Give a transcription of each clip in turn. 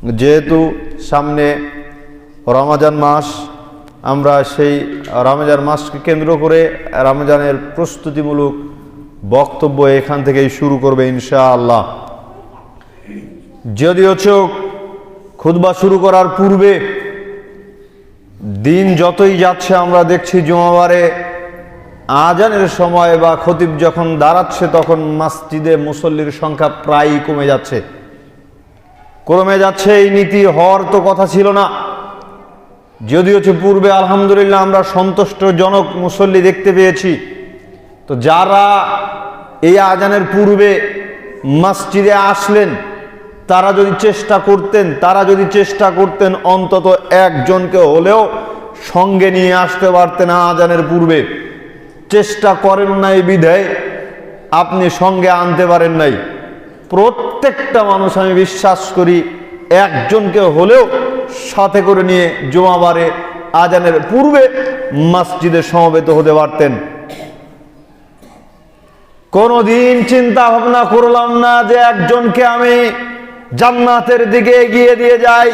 যেহেতু সামনে রমজান মাস, আমরা সেই রমজান মাসকে কেন্দ্র করে রমজানের প্রস্তুতিমূলক বক্তব্য এখান থেকেই শুরু করবে ইনশাআল্লাহ। যদিও খুতবা শুরু করার পূর্বে দিন যতই যাচ্ছে আমরা দেখছি জুমাবারে আজানের সময় বা খতিব যখন দাঁড়াচ্ছে তখন মসজিদে মুসল্লির সংখ্যা প্রায়ই কমে যাচ্ছে। এই নীতি হওয়ার তো কথা ছিল না। যদিও পূর্বে আলহামদুলিল্লাহ আমরা সন্তুষ্টজনক মুসল্লি দেখতে পেয়েছি। তো যারা এই আজানের পূর্বে মসজিদে আসলেন তারা যদি চেষ্টা করতেন অন্তত একজনকে হলেও সঙ্গে নিয়ে আসতে পারতেন আজানের পূর্বে। চেষ্টা করেন নাই বিধায় আপনি সঙ্গে আনতে পারেন নাই। প্রত্যেকটা মানুষ আমি বিশ্বাস করি একজনকে হলেও সাথে করে নিয়ে জুমাবারে আজানের পূর্বে মসজিদে সমবেত হতে পারতেন। কোনদিন চিন্তা ভাবনা করলাম না যে একজনকে আমি জান্নাতের দিকে এগিয়ে দিয়ে যাই।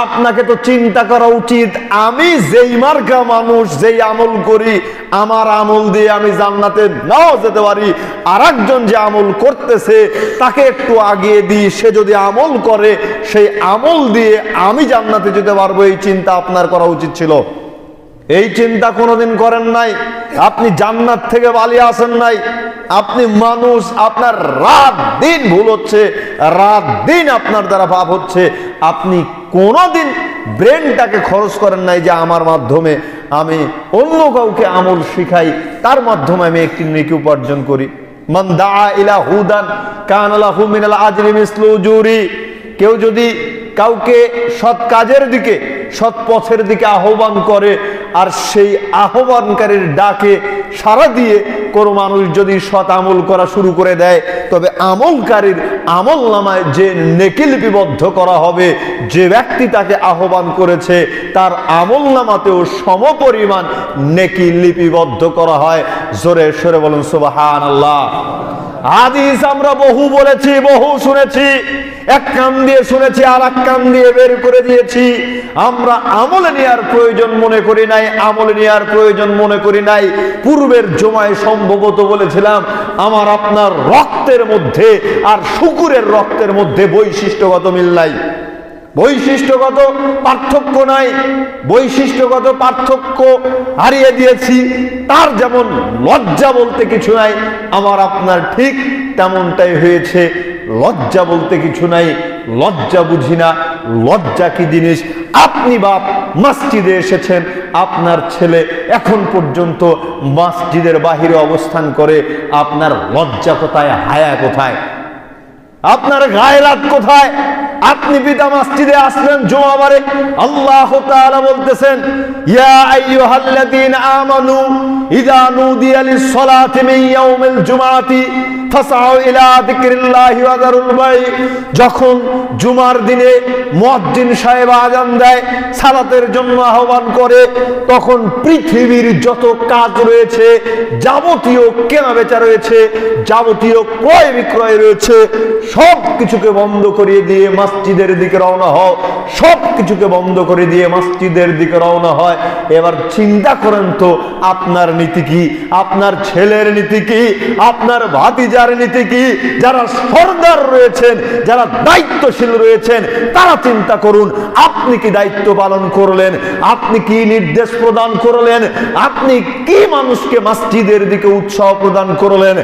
আপনাকে তো চিন্তা করা উচিত আমি যেই মার্কা মানুষ, যেই আমল করি, আমার আমল দিয়ে আমি জান্নাতে নাও যেতে পারি, আর একজন যে আমল করতেছে তাকে একটু আগিয়ে দিই, সে যদি আমল করে সেই আমল দিয়ে আমি জান্নাতে যেতে পারবো। এই চিন্তা আপনার করা উচিত ছিল। এই চিন্তা কোনোদিন করেন নাই। আপনি জান্নাত থেকে পালিয়ে আসেন নাই। আপনি মানুষ, আপনার রাত দিন ভুল হচ্ছে, রাত দিন আপনার দ্বারা পাপ হচ্ছে। আপনি কোনোদিন ব্রেনটাকে খরচ করেন নাই যে আমার মাধ্যমে আমি অন্য কাউকে আমল শিখাই, তার মাধ্যমে আমি একটি নেকি উপার্জন করি। মান দাআ ইলা হুদান কানা লাহু মিনাল আজরি মিসলু উজুরি। কেউ যদি কাউকে সৎ কাজের দিকে, সৎ পথের দিকে আহ্বান করে আর সেই আহ্বানকারীর ডাকে সাড়া দিয়ে কোনো মানুষ যদি সৎ আমল করা শুরু করে দেয়, তবে আমলকারীর আমল নামায় যে নেকি লিপিবদ্ধ করা হবে, যে ব্যক্তি তাকে আহ্বান করেছে তার আমল নামাতেও সমপরিমাণ নেকি লিপিবদ্ধ করা হয়। জোরে সরে বলুন সুবহানাল্লাহ। হাদিস আমরা বহু বলেছি, বহু শুনেছি, এক কান দিয়ে শুনেছি আর এক কান দিয়ে বের করে দিয়েছি। আমরা আমলে নেওয়ার প্রয়োজন মনে করি নাই, আমলে নেওয়ার প্রয়োজন মনে করি নাই। পূর্বের জমায় সম্ভবত বলেছিলাম আমার আপনার রক্তের মধ্যে আর শুকুরের রক্তের মধ্যে বৈশিষ্ট্যগত মিল নাই, বৈশিষ্ট্যগত পার্থক্য নাই। বৈশিষ্ট্যগত পার্থক্য হারিয়ে দিয়েছি। তার যেমন লজ্জা বলতে কিছু নাই, আমার আপনার ঠিক তেমনটাই হয়েছে। লজ্জা বলতে কিছু নাই, লজ্জা বুঝি না। লজ্জা কি জিনিস? আপনি বাপ মসজিদে এসেছেন, আপনার ছেলে এখন পর্যন্ত মসজিদের বাহিরে অবস্থান করে, আপনার লজ্জা কোথায়, হায়া কোথায়, আপনার গায়রাত কোথায়? আপনি পিতা মসজিদে আসলেন জুমাবারে, আল্লাহ তাআলা বলতেছেন ইয়া আইয়ুহাল্লাযীনা আমানু ইযা নুদিয়া লিস-সালাতি মিন ইয়াউমিল জুমআতি ফাসআউ ইলা যিকরিল্লাহি ওয়া যারুল বাই। যখন জুমার দিনে মুয়াজ্জিন সাহেব আযান দেয়, সালাতের জন্য আহ্বান করে, তখন পৃথিবীর যত কাজ রয়েছে, যাবতীয় কেনাবেচা রয়েছে, যাবতীয় ক্রয় বিক্রয় রয়েছে, সব কিছুকে বন্ধ করিয়ে দিয়ে মসজিদের দিকে রওনা হও। সব কিছুকে বন্ধ করে দিয়ে মসজিদের দিকে রওনা হয়। এবার চিন্তা করেন তো আপনার নীতি কি, আপনার ছেলের নীতি কি, আপনার ভাতিজার নীতি কি? যারা সরদার রয়েছেন, যারা দায়িত্বশীল রয়েছেন, তারা চিন্তা করুন আপনি কি দায়িত্ব পালন করলেন, আপনি কি নির্দেশ প্রদান করলেন, আপনি কি মানুষকে মসজিদের দিকে উৎসাহ প্রদান করলেন?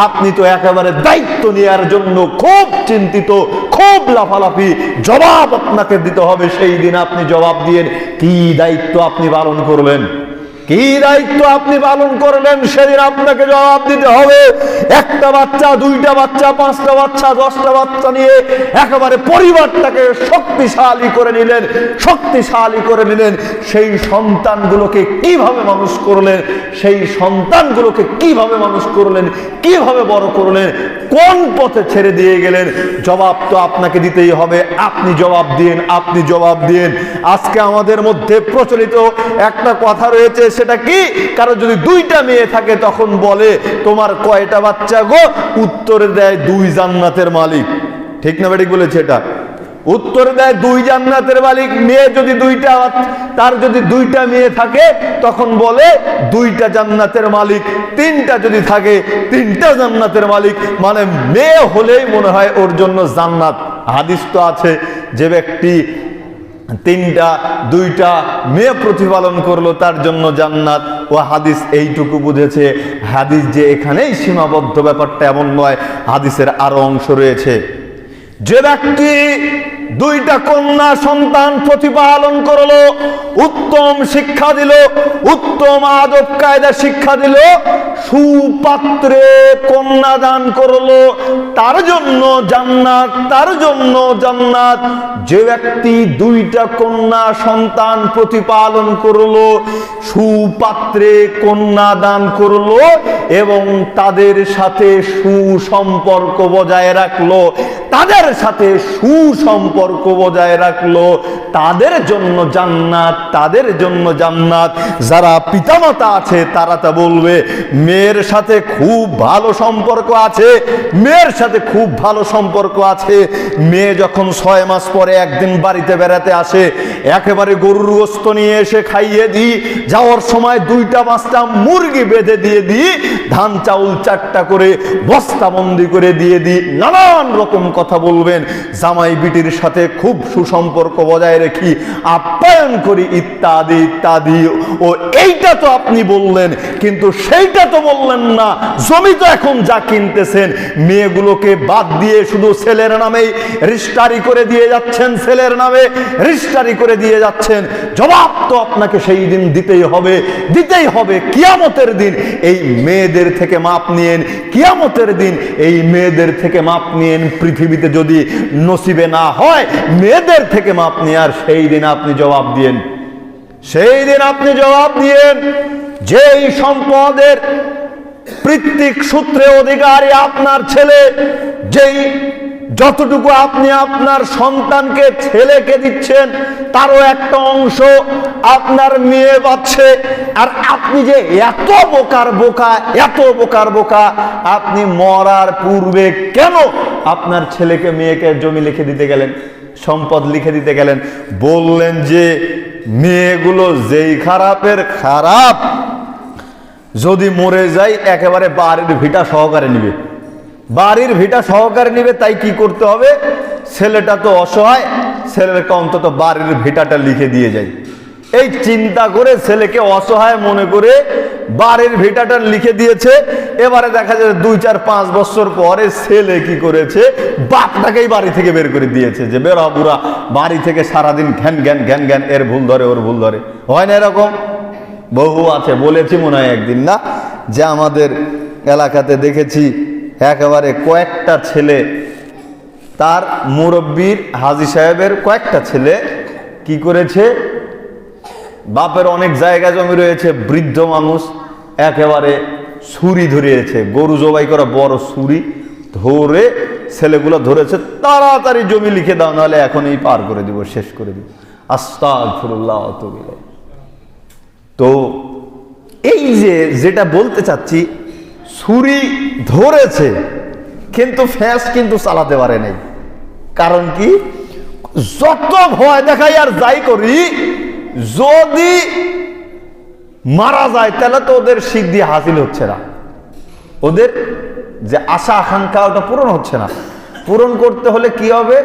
আপনি তো একেবারে দায়িত্ব নেওয়ার জন্য খুব চিন্তিত, খুব লাফালাফি। জবাব আপনাকে দিতে হবে। সেই দিন আপনি জবাব দিয়েন কি দায়িত্ব আপনি পালন করলেন, কি দায়িত্ব আপনি পালন করলেন, সেদিন আপনাকে জবাব দিতে হবে। একটা বাচ্চা, দুইটা বাচ্চা, পাঁচটা বাচ্চা, 10টা বাচ্চা নিয়ে একেবারে পরিবারটাকে শক্তিশালী করে নিলেন, শক্তিশালী করে নিলেন। সেই সন্তানগুলোকে কিভাবে মানুষ করলেন, সেই সন্তানগুলোকে কিভাবে মানুষ করলেন, কিভাবে বড় করলেন, কোন পথে ছেড়ে দিয়ে গেলেন? জবাব তো আপনাকে দিতেই হবে। আপনি জবাব দিন, আপনি জবাব দিন। আজকে আমাদের মধ্যে প্রচলিত একটা কথা রয়েছে, সেটা কি? কারো যদি 2টা মেয়ে থাকে তখন বলে তোমার কয়টা বাচ্চা গো? উত্তরে দেয় 2 জান্নাতের মালিক। ঠিক না বেঠিক বলেছে? এটা উত্তর দেয় 2 জান্নাতের মালিক। মেয়ে যদি 2টা, তার যদি 2টা মেয়ে থাকে তখন বলে 2টা জান্নাতের মালিক। 3টা যদি থাকে 3টা জান্নাতের মালিক। মানে মেয়ে হলেই মনে হয় ওর জন্য জান্নাত। হাদিস তো আছে যে ব্যক্তি 2টা মেয়ে প্রতিপালন করলো তার জন্য জান্নাত। ও হাদিস এইটুকু বুঝেছে। হাদিস যে এখানেই সীমাবদ্ধ ব্যাপারটা এমন নয়, হাদিসের আরো অংশ রয়েছে। যে ব্যক্তি 2টা কন্যা সন্তান প্রতিপালন করলো, উত্তম শিক্ষা দিল, উত্তম আদব কায়দা শিক্ষা দিল, সুপাত্রে কন্যা দান করলো, তার জন্য জান্নাত, তার জন্য জান্নাত। যে ব্যক্তি 2টা কন্যা সন্তান প্রতিপালন করলো, সুপাত্রে কন্যা দান করলো এবং তাদের সাথে সুসম্পর্ক বজায় রাখলো, তাদের সাথে সুসম্পর্ক বজায় রাখলো, তাদের জন্য জান্নাত, তাদের জন্য জান্নাত। যারা পিতামাতা আছে তারা তা বলবে মেয়ের সাথে খুব ভালো সম্পর্ক আছে, মেয়ের সাথে খুব ভালো সম্পর্ক আছে। মেয়ে যখন 6 মাস পরে একদিন বাড়িতে বেড়াতে আসে, একেবারে গরুর গোশত নিয়ে এসে খাইয়ে দিই, যাওয়ার সময় 2টা 5টা মুরগি বেঁধে দিয়ে দিই, ধান চাউল 4টা করে বস্তাবন্দি করে দিয়ে দিই, নানান রকম কথা বলবেন। জামাই বিটির সাথে খুব সুসম্পর্ক বজায় রেখি, আপ্যায়ন করি, ইত্যাদি ইত্যাদি। ও এইটা তো আপনি বললেন, কিন্তু সেইটা তো বললেন না। জমি তো এখন যা কিনতেছেন, মেয়েগুলোকে বাদ দিয়ে শুধু ছেলের নামেই রেজিস্ট্রি করে দিয়ে যাচ্ছেন, ছেলের নামে রেজিস্ট্রি করে দিয়ে যাচ্ছেন। জবাব তো আপনাকে সেই দিন দিতেই হবে, দিতেই হবে। কিয়ামতের দিন এই মেয়েদের থেকে মাপ নিয়েন, কিয়ামতের দিন এই মেয়েদের থেকে মাপ নিয়েন। পৃথিবীতে যদি নসিবে না হয় মেয়েদের থেকে মাপ নিয়ে, আর সেই দিন আপনি জবাব দিয়েন, সেই দিন আপনি জবাব দিয়েন। যেই সম্পদের পৈতৃক সূত্রে অধিকারী আপনার ছেলে, যেই যতটুকু আপনি আপনার সন্তানকে ছেলেকে দিচ্ছেন তারও একটা অংশ আপনার মেয়ে পাচ্ছে। আর আপনি যে এত বোকার বোকা, এত বোকার বোকা, আপনি মরার পূর্বে কেন আপনার ছেলেকে মেয়েকে জমি লিখে দিতে গেলেন, সম্পদ লিখে দিতে গেলেন? বললেন যে মেয়েগুলো যেই খারাপের খারাপ, যদি মরে যায় একেবারে বাড়ির ভিটা সহকারে নিবে, বাড়ির ভিটা সহকারে নিবে। তাই কি করতে হবে? ছেলেটা তো অসহায়, ছেলেকে অন্তত বাড়ির ভিটাটা লিখে দিয়ে যায়। এই চিন্তা করে ছেলেকে অসহায় মনে করে বাড়ির ভিটাটা লিখে দিয়েছে। এবারে দেখা যায় 2, 4, 5 বছর পরে ছেলে কি করেছে, বাপটাকেই বাড়ি থেকে বের করে দিয়েছে যে বেরো বুড়া, বাড়ি থেকে সারাদিন ঘ্যান ঘ্যান ঘ্যান ঘ্যান, এর ভুল ধরে ওর ভুল ধরে। হয় না এরকম? বহু আছে। বলেছি মনে হয় একদিন না, যে আমাদের এলাকাতে দেখেছি একেবারে কয়েকটা ছেলে, তার মুরব্বীর হাজী সাহেবের কয়েকটা ছেলে কি করেছে, বাপের অনেক জায়গা জমি রয়েছে, বৃদ্ধ মানুষ একেবারে ছুরি ধরিয়েছে, গরু জবাই করা বড় ছুরি ধরে ছেলেগুলো ধরেছে, তাড়াতাড়ি জমি লিখে দাও, নাহলে এখনই পার করে দিব, শেষ করে দিব। আস্তাগফিরুল্লাহ। তো এই যে যেটা বলতে চাচ্ছি, ছুরি ধরেছে কিন্তু ফ্যাঁস কিন্তু চালাতে পারে নাই। কারণ কি? যত ভয় দেখাই আর যাই করি, যদি মারা যায় তাহলে তো ওদের সিদ্ধি হাসিল হচ্ছে না, ওদের যে আশা আকাঙ্ক্ষা ওটা পূরণ হচ্ছে না। পূরণ করতে হলে কি হবে?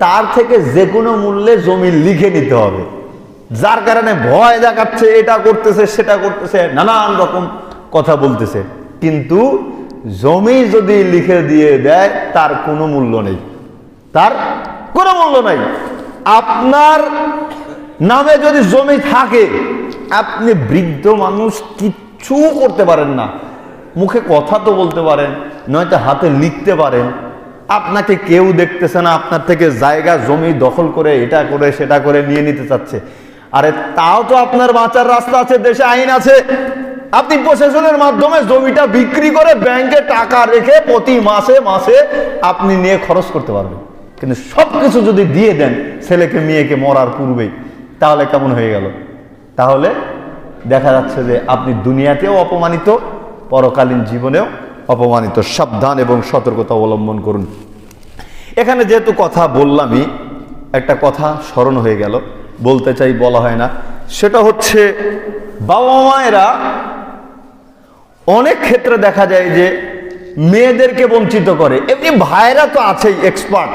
তার থেকে যে কোনো মূল্যে জমি লিখে নিতে হবে। যার কারণে ভয় দেখাচ্ছে, এটা করতেছে, সেটা করতেছে, নানান রকম কথা বলতেছে। কিন্তু জমি যদি লিখে দিয়ে দেয় তার কোনো মূল্য নেই, তার কোনো মূল্য নাই। আপনার নামে যদি জমি থাকে, আপনি বৃদ্ধ মানুষ, কিচ্ছু করতে পারেন না। মুখে কথা তো বলতে পারেন, নয়তো হাতে লিখতে পারেন। আপনাকে কেউ দেখতেছে না, আপনার থেকে জায়গা জমি দখল করে এটা করে সেটা করে নিয়ে নিতে চাচ্ছে। আরে তাও তো আপনার বাঁচার রাস্তা আছে, দেশে আইন আছে। আপনি প্রশাসনের মাধ্যমে জমিটা বিক্রি করে ব্যাংকে টাকা রেখে প্রতি মাসে মাসে আপনি নিয়ে খরচ করতে পারবেন। কিন্তু সবকিছু যদি দিয়ে দেন ছেলেকে মেয়েকে মরার পূর্বেই, তাহলে কেমন হয়ে গেল? তাহলে দেখা যাচ্ছে যে আপনি দুনিয়াতেও অপমানিত, পরকালীন জীবনেও অপমানিত। সাবধান এবং সতর্কতা অবলম্বন করুন। এখানে যেহেতু কথা বললামই, একটা কথা স্মরণ হয়ে গেল, বলতে চাই, বলা হয় না। সেটা হচ্ছে বাবা মায়েরা অনেক ক্ষেত্রে দেখা যায় যে মেয়েদেরকে বঞ্চিত করে। এমনি ভাইরা তো আছেই এক্সপার্ট,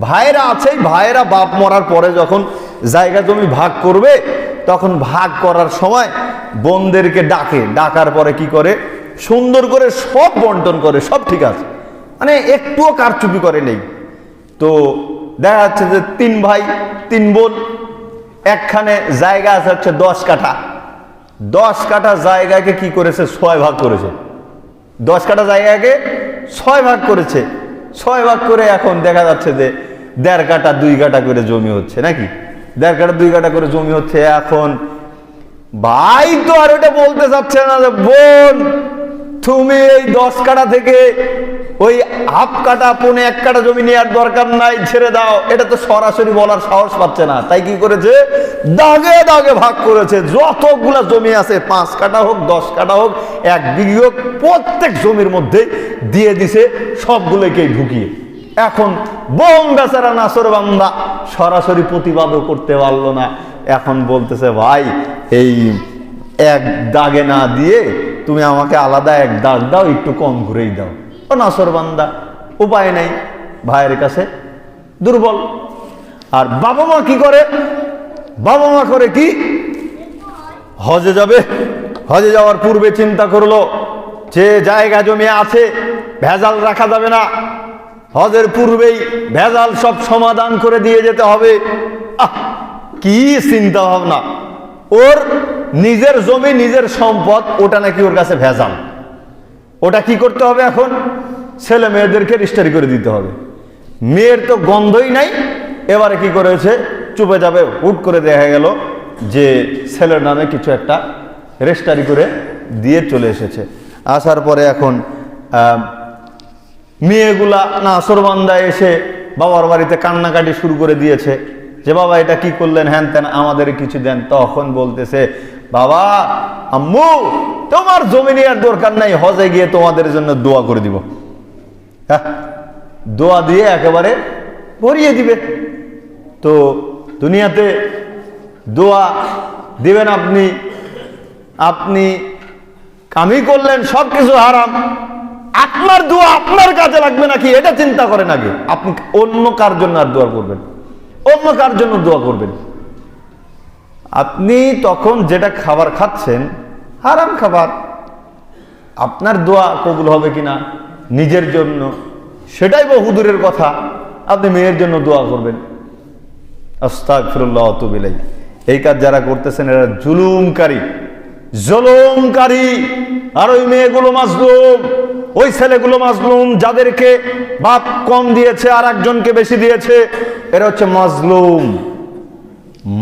ভাইরা আছেই। ভাইরা বাপ মরার পরে যখন জায়গা জমি ভাগ করবে, তখন ভাগ করার সময় বোনদেরকে ডাকে, ডাকার পরে কি করে, সুন্দর করে সব বন্টন করে, সব ঠিক আছে, মানে একটুও কারচুপি করে নেই। তো দেখা যাচ্ছে যে 3 ভাই 3 বোন, একখানে জায়গা আছে হচ্ছে 10 কাঠা। 10 কাঠা জায়গাকে কি করেছে, 6 ভাগ করেছে। 10 কাঠা জায়গাকে 6 ভাগ করেছে। 6 ভাগ করে এখন দেখা যাচ্ছে যে 1.5 কাঠা 2 কাঠা করে জমি হচ্ছে, নাকি 1.5 কাঠা 2 কাঠা করে জমি হচ্ছে। এখন ভাই তো আর ওটা বলতে চাচ্ছে না যে বোন তুমি এই 10 কাঠা থেকে ওই হাফ কাঠা 1.25 কাঠা জমি নেওয়ার দরকার নাই, ছেড়ে দাও। এটা তো সরাসরি বলার সাহস পাচ্ছে না, তাই কি করেছে, দাগে দাগে ভাগ করেছে। যতগুলা জমি আছে, 5 কাঠা হোক 10 কাঠা হোক 1 বিঘি হোক, প্রত্যেক জমির মধ্যে দিয়ে দিছে সবগুলোকে ঢুকিয়ে। এখন বোন বেচারা নাসরবান্দা সরাসরি প্রতিবাদও করতে পারলো না। এখন বলতেছে ভাই এই 1 দাগে না দিয়ে তুমি আমাকে আলাদা 1 দাগ দাও, একটু কম ঘুরেই দাও। ও নাসরবান্দা উপায় নাই, ভাইয়ের কাছে দুর্বল। আর বাবা মা কি করে, বাবা মা করে কি, হজে যাবে, হজে যাওয়ার পূর্বে চিন্তা করলো যে জায়গা জমি আছে, ভেজাল রাখা যাবে না, হজের পূর্বেই ভেজাল সব সমাধান করে দিয়ে যেতে হবে। কি চিন্তা ভাবনা, ওর নিজের জমি নিজের সম্পদ, ওটা নাকি ওর কাছে ভেজাল। ওটা কি করতে হবে, এখন ছেলে মেয়েদেরকে রেজিস্ট্রি করে দিতে হবে। মেয়ের তো গন্ধই নাই, এবারে কি করেছে, চুপে যাবে, হুট করে দেখা গেল যে ছেলের নামে কিছু একটা রেজিস্ট্রি করে দিয়ে চলে এসেছে। আসার পরে এখন মেয়েগুলা নাসরবান্দায় এসে বাবার বাড়িতে কান্নাকাটি শুরু করে দিয়েছে যে বাবা এটা কি করলেন, হ্যান ত্যান, আমাদের কিছু দেন। তখন বলতেছে বাবা আম্মু তোমার জমি নেওয়ার দরকার নাই, হজে গিয়ে তোমাদের জন্য দোয়া করে দিব। হ্যাঁ, দোয়া দিয়ে একেবারে ভরিয়ে দিবে। তো দুনিয়াতে দোয়া দিবেন আপনি, আপনি কামি করলেন, সবকিছু হারাম, আপনার দোয়া আপনার কাজে লাগবে নাকি এটা চিন্তা করেন আগে। আপনি অন্য কার জন্য আর দোয়া করবেন, অন্য কার জন্য দোয়া করবেন। আপনি তখন যেটা খাবার খাচ্ছেন হারাম খাবার, আপনার দোয়া কবুল হবে কিনা নিজের জন্য সেটাই বহুদূরের কথা। আপনি মেয়ের জন্য দোয়া করবেন, আস্তাগফিরুল্লাহ ওয়া আতুবু ইলাইহি। এই কাজ যারা করতেছেন এরা জুলুমকারী, জুলুমকারী। আর ওই মেয়েগুলো মাজলুম, ওই ছেলেগুলো মাজলুম, যাদেরকে বাপ কম দিয়েছে আর একজনকে বেশি দিয়েছে, এরা হচ্ছে মাজলুম।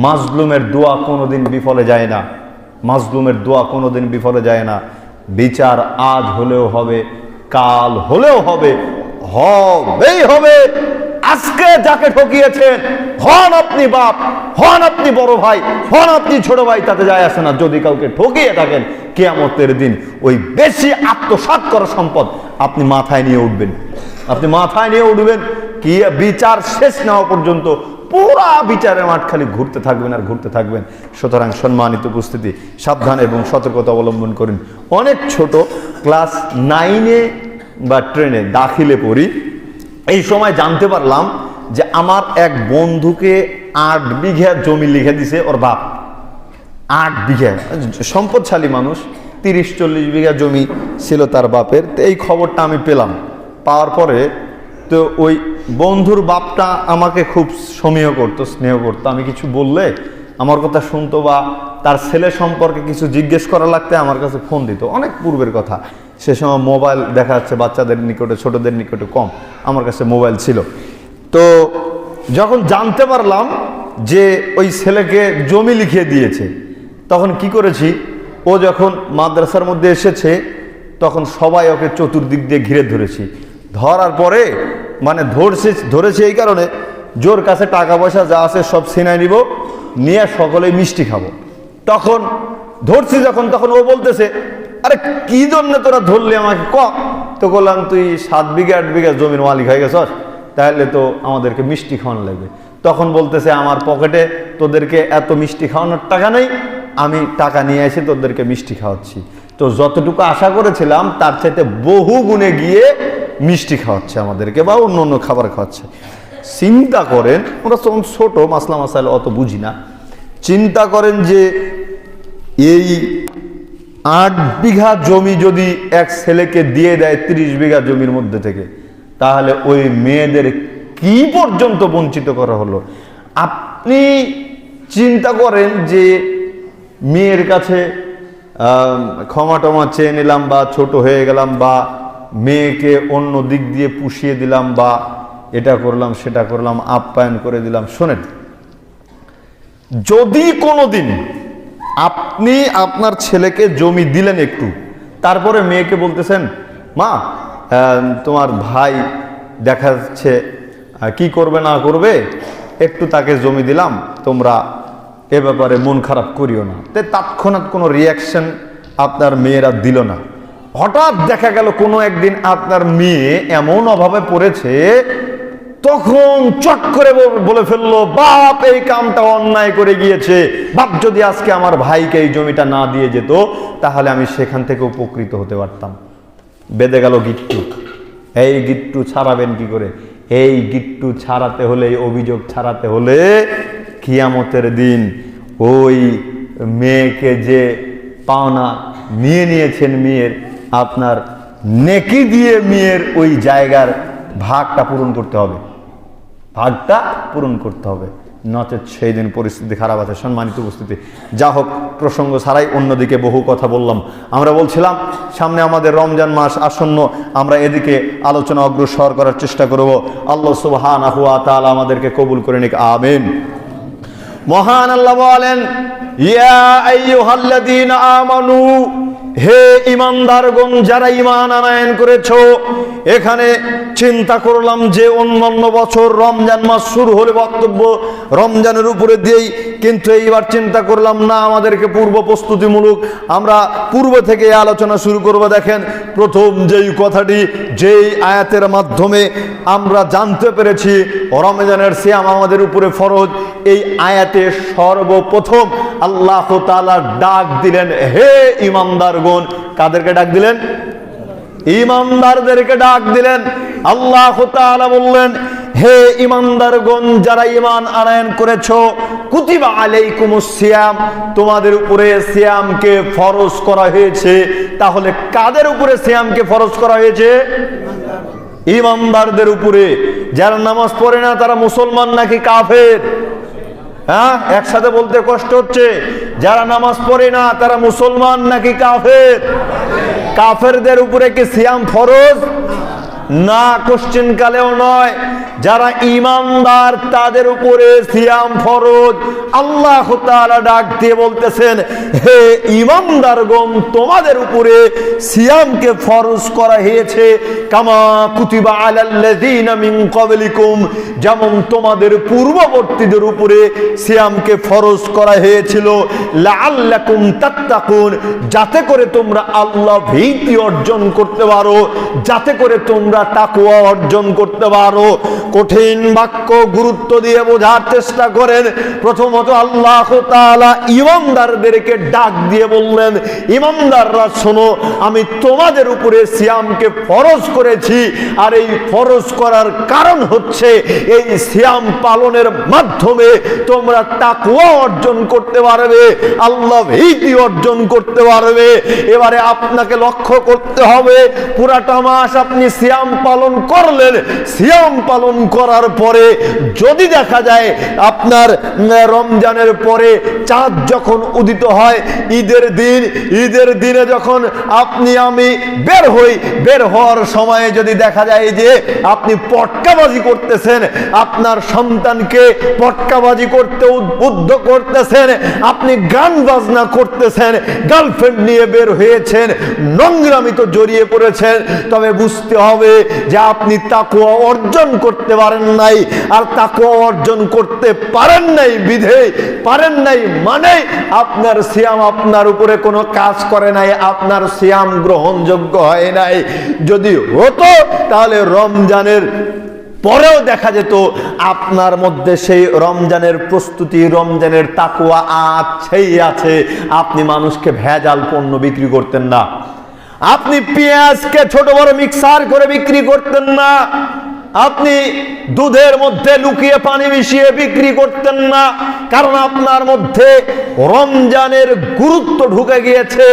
মাজলুমের দোয়া কোনোদিন বিফলে যায় না, মাজলুমের দোয়া কোনোদিন বিফলে যায় না। বিচার আজ হলেও হবে, কাল হলেও হবে, হবেই হবে। আজকে যাকে ঠকিয়েছেন, হন আপনি বাপ, হন আপনি বড় ভাই, হন আপনি ছোট ভাই, তাতে যায় আসে না। যদি কাউকে ঠকিয়ে থাকেন, কিয়ামতের দিন ওই বেশি আত্মসাৎ করা সম্পদ আপনি মাথায় নিয়ে উঠবেন, আপনি মাথায় নিয়ে উঠবেন। কি বিচার শেষ না হওয়া পর্যন্ত পুরা বিচারের মাঠ খালি ঘুরতে থাকবেন আর ঘুরতে থাকবেন। সুতরাং সম্মানিত উপস্থিতি, সাবধান এবং সতর্কতা অবলম্বন করুন। অনেক ছোট, ক্লাস 9-এ বা 10-এ দাখিলে পড়ি, এই সময় জানতে পারলাম যে আমার এক বন্ধুকে 8 বিঘা জমি লিখে দিছে ওর বাপ। 8 বিঘা, সম্পদশালী মানুষ, 30-40 বিঘা জমি ছিল তার বাপের। তো এই খবরটা আমি পেলাম, পাওয়ার পরে তো ওই বন্ধুর বাপটা আমাকে খুব সমীহ করতো, স্নেহ করতো। আমি কিছু বললে আমার কথা শুনতো, বা তার ছেলে সম্পর্কে কিছু জিজ্ঞেস করা লাগতে আমার কাছে ফোন দিত। অনেক পূর্বের কথা, সে সময় মোবাইল দেখা যাচ্ছে বাচ্চাদের নিকটে, ছোটদের নিকটে কম, আমার কাছে মোবাইল ছিল। তো যখন জানতে পারলাম যে ওই ছেলেকে জমি লিখিয়ে দিয়েছে, তখন কি করেছি, ও যখন মাদ্রাসার মধ্যে এসেছে তখন সবাই ওকে চতুর্দিক দিয়ে ঘিরে ধরেছি। ধরার পরে মানে ধরেছে এই কারণে, জোর কাছে টাকা পয়সা যা আছে সব ছিনাই নিব, নিয়ে সকলেই মিষ্টি খাবো। তখন ধরছি যখন, তখন ও বলতেছে আরে কি জন্য তোরা ধরলি আমাকে, তো বললাম তুই 7 বিঘা 8 বিঘা জমির মালিক হয়ে গেছস, তাহলে তো আমাদেরকে মিষ্টি খাওয়ানো লাগবে। তখন বলতেছে আমার পকেটে তোদেরকে এত মিষ্টি খাওয়ানোর টাকা নেই, আমি টাকা নিয়ে এসে তোদেরকে মিষ্টি খাওয়াচ্ছি। তো যতটুকু আশা করেছিলাম তার চাইতে বহু গুণে গিয়ে মিষ্টি খাওয়াচ্ছে আমাদেরকে, বা অন্য অন্য খাবার খাওয়াচ্ছে। চিন্তা করেন, ওরা তখন ছোট, মাসলা মাসাইল অত বুঝি না, চিন্তা করেন যে এই 8 বিঘা জমি যদি এক ছেলেকে দিয়ে দেয় 30 বিঘা জমির মধ্যে থেকে, তাহলে ওই মেয়েদের কি পর্যন্ত বঞ্চিত করা হলো। আপনি চিন্তা করেন যে মেয়ের কাছে ক্ষমা টমা চেয়ে নিলাম, বা ছোট হয়ে গেলাম, বা মেয়েকে অন্য দিক দিয়ে পুষিয়ে দিলাম, বা এটা করলাম সেটা করলাম, আপ্যায়ন করে দিলাম। শোনেন, যদি কোনোদিন আপনি আপনার ছেলেকে জমি দিলেন একটু, তারপরে মেয়েকে বলতেছেন মা তোমার ভাই দেখা যাচ্ছে কি করবে না করবে, একটু তাকে জমি দিলাম, তোমরা এ ব্যাপারে মন খারাপ করিও না, তৎক্ষণাৎ কোনো রিয়াকশন আপনার মেয়েরা দিল না। হঠাৎ দেখা গেল কোনো একদিন আপনার মেয়ে এমন অভাবে পড়েছে, তখন চট করে বলে ফেললো বাপ এই কামটা অন্যায় করে গিয়েছে, বাপ যদি আজকে আমার ভাইকে এই জমিটা না দিয়ে যেত তাহলে আমি সেখান থেকে উপকৃত হতে পারতাম। বেঁধে গেল গিট্টু। এই গিট্টু ছাড়াবেন কি করে? এই গিট্টু ছাড়াতে হলে, এই অভিযোগ ছাড়াতে হলে কিয়ামতের দিন ওই মেয়েকে যে পাওনা নিয়ে নিয়েছেন মেয়ের, আপনার নেকি দিয়ে মেয়ের ওই জায়গার ভাগটা পূরণ করতে হবে, ভাগটা পূরণ করতে হবে, নচেত সেই দিন পরিস্থিতি খারাপ আছে। সম্মানিত উপস্থিতি, যা হোক, প্রসঙ্গ ছাড়াই অন্যদিকে বহু কথা বললাম। আমরা বলছিলাম সামনে আমাদের রমজান মাস আসন্ন, আমরা এদিকে আলোচনা অগ্রসর করার চেষ্টা করব। আল্লাহ সুবহানাহু ওয়া তাআলা আমাদেরকে কবুল করে নিক, আমিন। মহান আল্লাহ বলেন, ইয়া আইয়ুহাল্লাযীনা আমানু, হে ঈমানদারগণ যারা ঈমান আনয়ন করেছো। এখানে চিন্তা করলাম যে অন্যান্য বছর রমজান মাস শুরু হলে বক্তব্য রমজানের উপরে দিয়েই, কিন্তু এইবার চিন্তা করলাম না, আমাদেরকে পূর্ব প্রস্তুতিমূলক আমরা পূর্ব থেকে আলোচনা শুরু করব। দেখেন, প্রথম যেই কথাটি, যেই আয়াতের মাধ্যমে আমরা জানতে পেরেছি রমজানের সিয়াম আমাদের উপরে ফরজ, এই আয়াতে সর্বপ্রথম আল্লাহ তাআলা ডাক দিলেন হে ঈমানদারগণ। কাদেরকে ডাক দিলেন? ঈমানদারদেরকে ডাক দিলেন। আল্লাহ তাআলা বললেন, হে ঈমানদারগণ যারা ঈমান আনয়ন করেছো, কুতিবা আলাইকুমুস সিয়াম, তোমাদের উপরে সিয়ামকে ফরজ করা হয়েছে। তাহলে কাদের উপরে সিয়ামকে ফরজ করা হয়েছে? ঈমানদারদের উপরে। যারা নামাজ পড়ে না তারা মুসলমান নাকি কাফের? হ্যাঁ, একসাথে বলতে কষ্ট হচ্ছে। যারা নামাজ পড়ে না তারা মুসলমান নাকি কাফের? কাফেরদের উপরে কি সিয়াম ফরজ? না, কোশ্চেন কালেও নয়। যারা ঈমানদার তাদের উপরে সিয়াম ফরজ। আল্লাহ তাআলা ডাক দিয়ে বলতেছেন, হে ঈমানদারগণ তোমাদের উপরে সিয়ামকে ফরজ করা হয়েছে, কামা কুতিবা আলাল্লাযীনা মিন ক্বাবলিকুম, যেমন তোমাদের পূর্ববর্তীদের উপরে সিয়ামকে ফরজ করা হয়েছিল, লাআল্লাকুম তাত্তাকুন, যাতে করে তোমরা আল্লাহ ভীতি অর্জন করতে পারো, যাতে করে তোমরা তাকওয়া অর্জন করতে পারো। কঠিন বাক্য গুরুত্ব দিয়ে বোঝার চেষ্টা করেন। প্রথমত আল্লাহ তাআলা ঈমানদারদেরকে ডাক দিয়ে বললেন, ঈমানদাররা শোনো, আমি তোমাদের উপরে সিয়ামকে ফরজ করেছি, আর এই ফরজ করার কারণ হচ্ছে এই সিয়াম পালনের মাধ্যমে তোমরা তাকওয়া অর্জন করতে পারবে, আল্লাহ ভীতি অর্জন করতে পারবে। এবারে আপনাকে লক্ষ্য করতে হবে, পুরাটা মাস আপনি সিয়াম পালন করলেন, সিয়াম পালন করার পরে যদি দেখা যায় আপনার রমজানের পরে চাঁদ যখন উদিত হয়, ঈদের দিনে যখন আপনি আমি বের হই, বের হওয়ার সময়ে যদি দেখা যায় যে আপনি পটকাবাজি করতেছেন, আপনার সন্তানকে পটকাবাজি করতে উদ্বুদ্ধ করতেছেন, আপনি গান বাজনা করতেছেন, গার্লফ্রেন্ড নিয়ে বের হয়েছেন, নোংরামি তো জড়িয়ে পড়েছেন, তবে বুঝতে হবে যে আপনি তাকওয়া অর্জন করতে পারেন নাই। আর তাকওয়া অর্জন করতে পারেন নাই বিধে, পারেন নাই মানে আপনার সিয়াম আপনার উপরে কোনো কাজ করে নাই, আপনার সিয়াম গ্রহণযোগ্য হয় নাই। যদি হতো তাহলে রমজানের পরেও দেখা যেত আপনার মধ্যে সেই রমজানের প্রস্তুতি, রমজানের তাকওয়া আছেই আছে। আপনি মানুষকে ভেজাল পণ্য বিক্রি করতেন না, আপনি পেঁয়াজকে ছোট বড় মিক্সার করে বিক্রি করতেন না, আপনি দুধের মধ্যে লুকিয়ে পানি মিশিয়ে বিক্রি করতেন না, কারণ আপনার মধ্যে রমজানের গুরুত্ব ঢুকে গিয়েছে,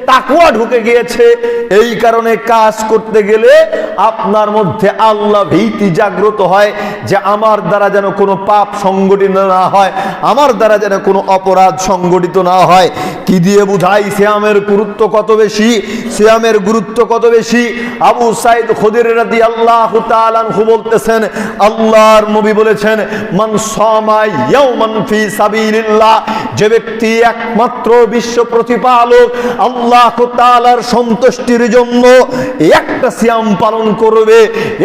তাকওয়া ঢুকে গিয়েছে। এই কারণে কাজ করতে গেলে আপনার মধ্যে আল্লাহ ভীতি জাগ্রত হয় যে আমার দ্বারা যেন কোনো পাপ সংগঠিত না হয়, আমার দ্বারা যেন কোনো অপরাধ সংগঠিত না হয়। কি দিয়ে বুঝাই সিয়ামের গুরুত্ব কত বেশি, সিয়ামের গুরুত্ব কত বেশি। আবু সাইদ খুদরি রাদিয়াল্লাহু তাআলা আনহু বলতেছেন, আল্লাহর নবী বলেছেন, মান সামা ইয়াওমান ফি সাবিলিল্লাহ, যে ব্যক্তি একমাত্র বিশ্ব প্রতিপালক আল্লাহ তাআলার সন্তুষ্টির জন্য একটা সিয়াম পালন করবে,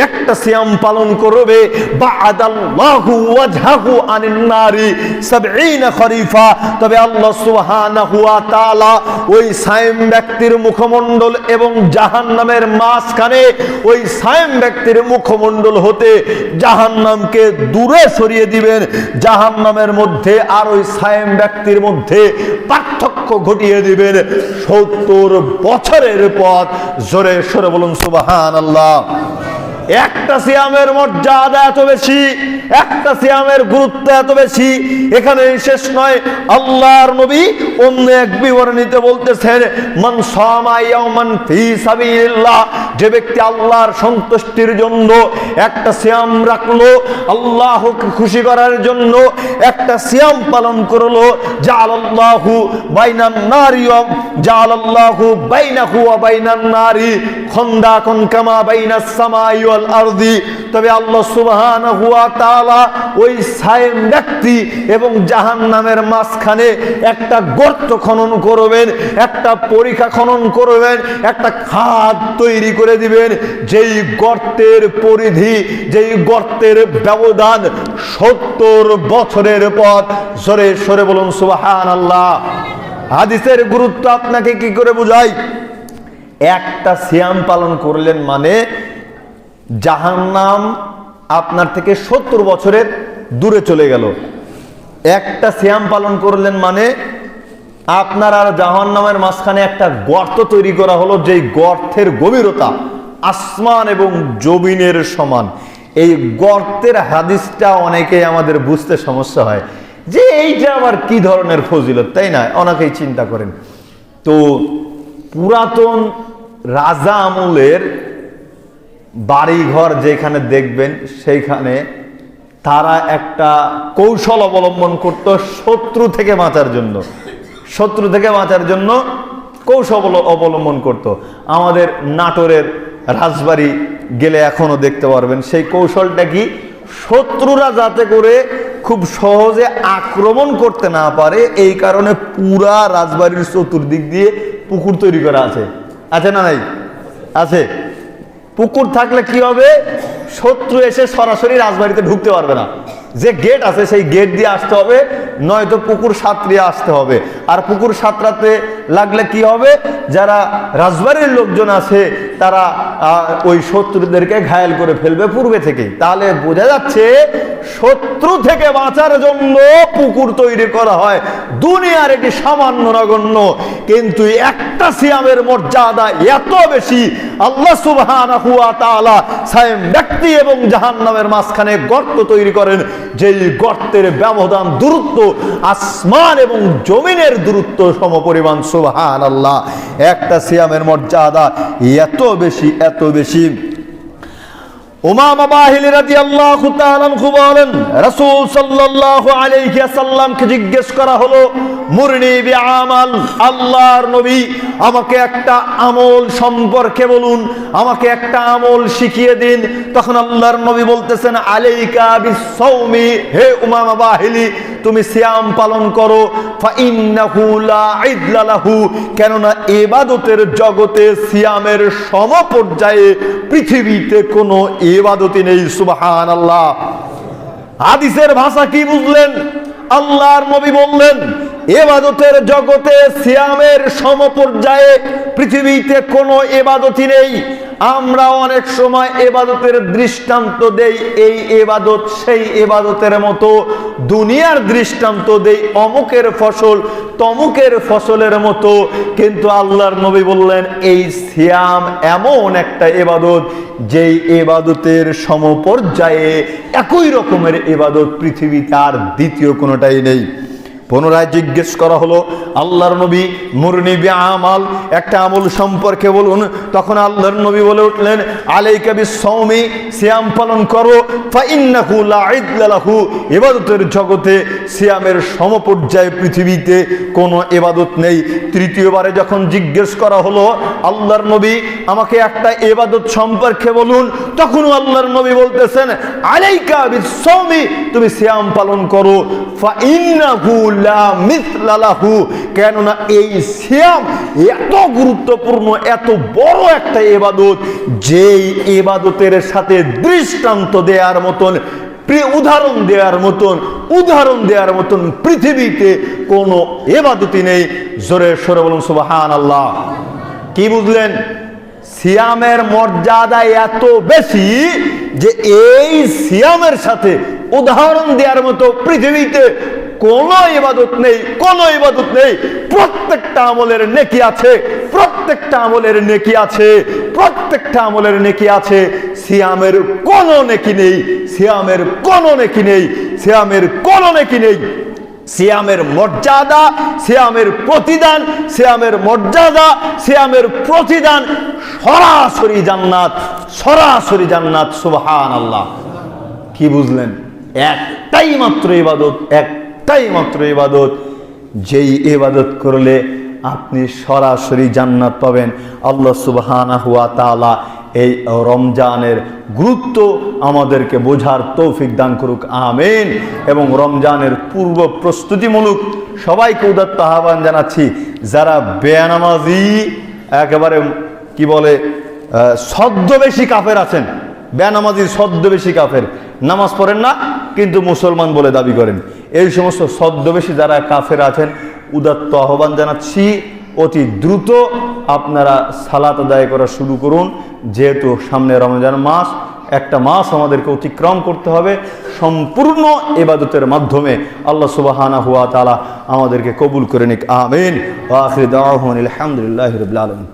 একটা সিয়াম পালন করবে, বা'দাল্লাহু ওয়াজহাহু আনিন নারি 70 খরিফা, তবে আল্লাহ সুবহানাহু ওয়া তাআলা ওই সায়েম ব্যক্তির মুখমণ্ডল এবং জাহান্নামের মাঝখানে ওই সায়েম ব্যক্তির মুখমণ্ডল হতে জাহান্নামকে দূরে সরিয়ে দিবেন। জাহান্নামের মধ্যে আর ওই সায়েম ব্যক্তির মধ্যে পার্থক্য ঘটিয়ে দিবেন 70 বছরের পথ। জোরে সরে বলুন সুবহানাল্লাহ। একটা সিয়ামের মর্যাদা এত বেশি, একটা সিয়ামের গুরুত্ব এত বেশি, এখানে শেষ নয়। আল্লাহর নবী অন্য এক বিবরণীতে বলতেছেন, মান সামা ইয়াওমান ফি সাবিলিল্লাহ, যে ব্যক্তি আল্লাহর সন্তুষ্টির জন্য একটা সিয়াম রাখলো, আল্লাহকে খুশি করার জন্য একটা সিয়াম পালন করলো, জাআলাল্লাহু বাইনান নারি ওয়া জাআলাল্লাহু বাইনাহু ওয়া বাইনান নারি খন্দাকুন কামা বাইনাস সামাই ওয়াল আরদি, তবে আল্লাহ সুবহানাহু ওয়া তাআলা ওই সায়েম ব্যক্তি এবং জাহান্নামের মাঝখানে একটা গর্ত খনন করবেন, একটা পরিখা খনন করবেন, একটা খাদ তৈরি করে দিবেন, যেই গর্তের পরিধি, যেই গর্তের ব্যবধান 70 বছরের পথ। জোরে সরে বলুন সুবহানাল্লাহ। হাদিসের গুরুত্ব আপনাকে কি করে বুঝাই? একটা সিয়াম পালন করলেন মানে জাহান্নাম আপনার থেকে 70 বছরের দূরে চলে গেল। একটা সিয়াম পালন করলেন মানে আপনার আর জাহান্নামের মাঝখানে একটা গর্ত তৈরি করা হলো, যেই গর্তের গভীরতা আসমান এবং জমিনের সমান। এই গর্তের হাদিসটা অনেকে আমাদের বুঝতে সমস্যা হয় যে এইটা আবার কি ধরনের ফজিলত, তাই না? অনেকেই চিন্তা করেন। তো পুরাতন রাজা আমলের বাড়িঘর যেখানে দেখবেন সেইখানে তারা একটা কৌশল অবলম্বন করত শত্রু থেকে বাঁচার জন্য, শত্রু থেকে বাঁচার জন্য কৌশল অবলম্বন করত। আমাদের নাটোরের রাজবাড়ি গেলে এখনো দেখতে পারবেন সেই কৌশলটা কি, শত্রুরা যাতে করে খুব সহজে আক্রমণ করতে না পারে এই কারণে পুরা রাজবাড়ির চতুর্দিক দিয়ে পুকুর তৈরি করা আছে। আছে না নাই? আছে। পুকুর থাকলে কি হবে, শত্রু এসে সরাসরি রাজবাড়িতে ঢুকতে পারবে না। যে গেট আছে সেই গেট দিয়ে আসতে হবে, নয়তো পুকুর সাঁতরিয়ে আসতে হবে। আর পুকুর সাঁতরাতে লাগলে কি হবে, যারা রাজবাড়ির লোকজন আছে তারা ওই শত্রুদেরকে ঘায়েল করে ফেলবে পূর্বে থেকেই। তাহলে বোঝা যাচ্ছে শত্রু থেকে বাঁচার জন্য পুকুর তৈরি করা হয়। দুনিয়ার এটি সামান্য নগণ্য, কিন্তু একটা সিয়ামের মর্যাদা এত বেশি। আল্লাহ সুবহানাহু ওয়া তাআলা সায়েম ব্যক্তি এবং জাহান্নামের মাঝখানে গর্ত তৈরি করেন, যেই গর্তের ব্যবধান দূরত্ব আসমান এবং জমিনের দূরত্ব সমপরিমাণ। সুবহানাল্লাহ। একটা সিয়ামের মর্যাদা এত বেশি, এত বেশি। উমামা বাহিলি রাদিয়াল্লাহু তাআলা আনহু বলেন, রাসূল সাল্লাল্লাহু আলাইহি ওয়াসাল্লামকে জিজ্ঞেস করা হলো, মুরনি বিআমাল, আল্লাহর নবী আমাকে একটা আমল সম্পর্কে বলুন, আমাকে একটা আমল শিখিয়ে দিন। তখন আল্লাহর নবী বলতেছেন, আলাইকা বিসসাওমি, হে উমামা বাহিলি তুমি সিয়াম পালন করো। ফাইন্নাহু লা ইদলা লাহু, কেননা ইবাদতের জগতে সিয়ামের সমপর্যায়ে পৃথিবীতে কোনো ইবাদতই নেই। সুবহানাল্লাহ। হাদিসের ভাষা কি বুঝলেন? আল্লাহর নবী বললেন ইবাদতের জগতে সিয়ামের সমপর্যায়ে পৃথিবীতে কোনো ইবাদতই নেই। আমরা অনেক সময় ইবাদতের দৃষ্টান্ত দেই, এই ইবাদত সেই ইবাদতের মতো, দুনিয়ার দৃষ্টান্ত দেই অমুকের ফসল তমুকের ফসলের মতো। কিন্তু আল্লাহর নবী বললেন এই সিয়াম এমন একটা ইবাদত যেই ইবাদতের সমপর্যায়ে একই রকমের ইবাদত পৃথিবীতে আর দ্বিতীয় কোনোটাই নেই। পুনরায় জিজ্ঞেস করা হলো আল্লাহর নবী মুরনি বিআমাল, একটা আমল সম্পর্কে বলুন। তখন আল্লাহর নবী বলে উঠলেন আলাইকা বিসসাওমি, সিয়াম পালন করো, ফাইন্নাহু লা ইদলা লাহু, ইবাদতের জগতে সিয়ামের সমপর্যায়ে পৃথিবীতে কোনো ইবাদত নেই। তৃতীয়বারে যখন জিজ্ঞেস করা হলো আল্লাহর নবী আমাকে একটা ইবাদত সম্পর্কে বলুন, তখনও আল্লাহর নবী বলতেছেন আলাইকা বিসসাওমি, তুমি সিয়াম পালন করো, ফাইন্নাহু লা মিথলা লাহু, কেননা এই সিয়াম এত গুরুত্বপূর্ণ এত বড় একটা ইবাদত, যেই ইবাদতের সাথে দৃষ্টান্ত দেওয়ার মতন উদাহরণ দেওয়ার মতন পৃথিবীতে কোনো ইবাদতই নেই। জোরে সোরে বলুন সুবহানাল্লাহ। কি বুঝলেন? সিয়ামের মর্যাদা এত বেশি যে এই সিয়ামের সাথে উদাহরণ দেওয়ার মতো পৃথিবীতে কোনো ইবাদত নেই, কোনো ইবাদত নেই। প্রত্যেকটা আমলের নেকি আছে, প্রত্যেকটা আমলের নেকি আছে, প্রত্যেকটা আমলের নেকি আছে। সিয়ামের কোনো নেকি নেই, সিয়ামের কোনো নেকি নেই, সিয়ামের কোনো নেকি নেই। সিয়ামের মর্যাদা, সিয়ামের প্রতিদান, সিয়ামের মর্যাদা, সিয়ামের প্রতিদান সরাসরি জান্নাত, সরাসরি জান্নাত। সুবহানাল্লাহ। কি বুঝলেন? একটাই মাত্র ইবাদত, একটাই মাত্র ইবাদত, যেই ইবাদত করলে আপনি সরাসরি জান্নাত পাবেন। আল্লাহ সুবহানাহু ওয়া তাআলা এই রমজানের গুরুত্ব আমাদেরকে বোঝার তৌফিক দান করুক, আমিন। এবং রমজানের পূর্ব প্রস্তুতিমূলক সবাইকে উদাত্ত আহ্বান জানাচ্ছি, যারা বেনামাজি একেবারে কি বলে ছদ্মবেশী কাফের আছেন, বেনামাজির ছদ্মবেশী কাফের, নামাজ পড়েন না কিন্তু মুসলমান বলে দাবি করেন, এই সমস্ত ছদ্মবেশী যারা কাফের আছেন, উদাত্ত আহ্বান জানাচ্ছি অতি দ্রুত আপনারা সালাত আদায় করা শুরু করুন। যেহেতু সামনে রমজান মাস, একটা মাস আমাদেরকে অতিক্রম করতে হবে সম্পূর্ণ ইবাদতের মাধ্যমে। আল্লাহ সুবহানাহু ওয়া তাআলা আমাদেরকে কবুল করে নিক, আমিন। ওয়া আখিরু দাওয়াহুম আলহামদুলিল্লাহি রাব্বিল আলামিন।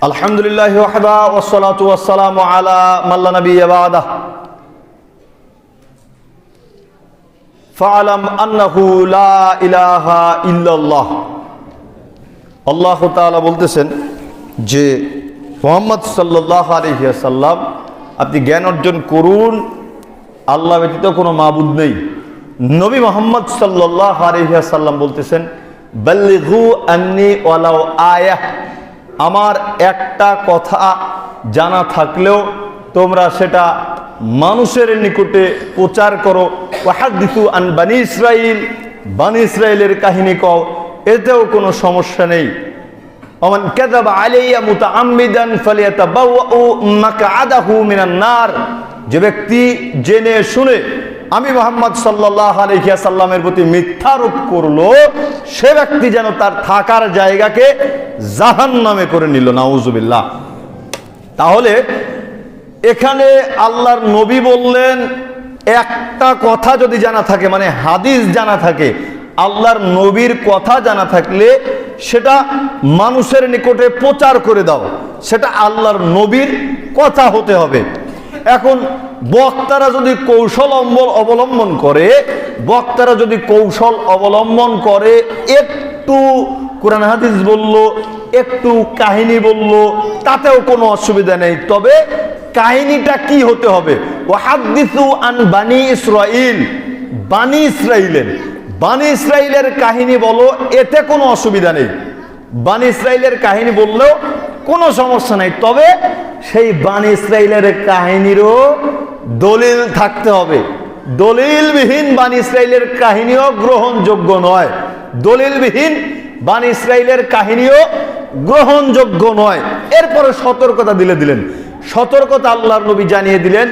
আলহামদুলিল্লাহি ওয়াহদা ওয়াসসালাতু ওয়াসসালামু আলা মান লা নাবিয়্যা বা'দা ফা'লাম আন্নাহু লা ইলাহা ইল্লাল্লাহ। আল্লাহ তাআলা বলতেছেন যে মুহাম্মদ সাল্লাল্লাহু আলাইহি ওয়াসাল্লাম, আপনি জ্ঞান অর্জন করুন আল্লাহ ব্যতীত কোনো মাবুদ নেই। নবী মুহাম্মদ সাল্লাল্লাহু আলাইহি ওয়াসাল্লাম বলতেছেন বাল্লিগু আন্নী ওয়ালাউ আয়াহ, আমার একটা কথা জানা থাকলেও তোমরা সেটা মানুষের নিকটে প্রচার করো। ওয়াহাদিসু আন বানি ইসরাইল, বানি ইসরাইলের কাহিনী কও, এতেও কোনো সমস্যা নেই। ওমান কাযাবা আলাইয়া মুতাআম্মিদান ফালিয়াতাবাওয়াউ মাকআদাহু মিনান নার, যে ব্যক্তি জেনে শুনে আমি মুহাম্মদ সাল্লাল্লাহু আলাইহি ওয়াসাল্লামের প্রতি মিথ্যারোপ করলো, সে ব্যক্তি যেন তার থাকার জায়গাকে জাহান্নামে করে নিল, নাউজুবিল্লাহ। তাহলে এখানে আল্লাহর নবী বললেন একটা কথা যদি জানা থাকে, মানে হাদিস জানা থাকে, আল্লাহর নবীর কথা জানা থাকলে সেটা মানুষের নিকটে প্রচার করে দাও, সেটা আল্লাহর নবীর কথা হতে হবে। এখন বক্তারা যদি কৌশল অবলম্বন করে, বক্তারা যদি কৌশল অবলম্বন করে, একটু কোরআন হাদিস বলল, একটু কাহিনী বলল, তাতেও কোনো অসুবিধা নেই। তবে কাহিনীটা কি হতে হবে? ওয়াহাদিসু আন বানি ইসরাইল, বানি ইসরাইলের, বানি ইসরাইলের কাহিনী বলো, এতে কোনো অসুবিধা নেই। বানি ইসরাইলের কাহিনী বললেও কোনো সমস্যা নেই। তবে সেই বানি ইসরাইলের কাহিনীরও দলিল থাকতে হবে। দলিলবিহীন বানি ইসরাইলের কাহিনীও গ্রহণযোগ্য নয়, দলিলবিহীন বানি ইসরাইলের কাহিনীও গ্রহণযোগ্য নয়। এরপরে সতর্কতা দিলেন, সতর্কতা আল্লাহর নবী জানিয়ে দিলেন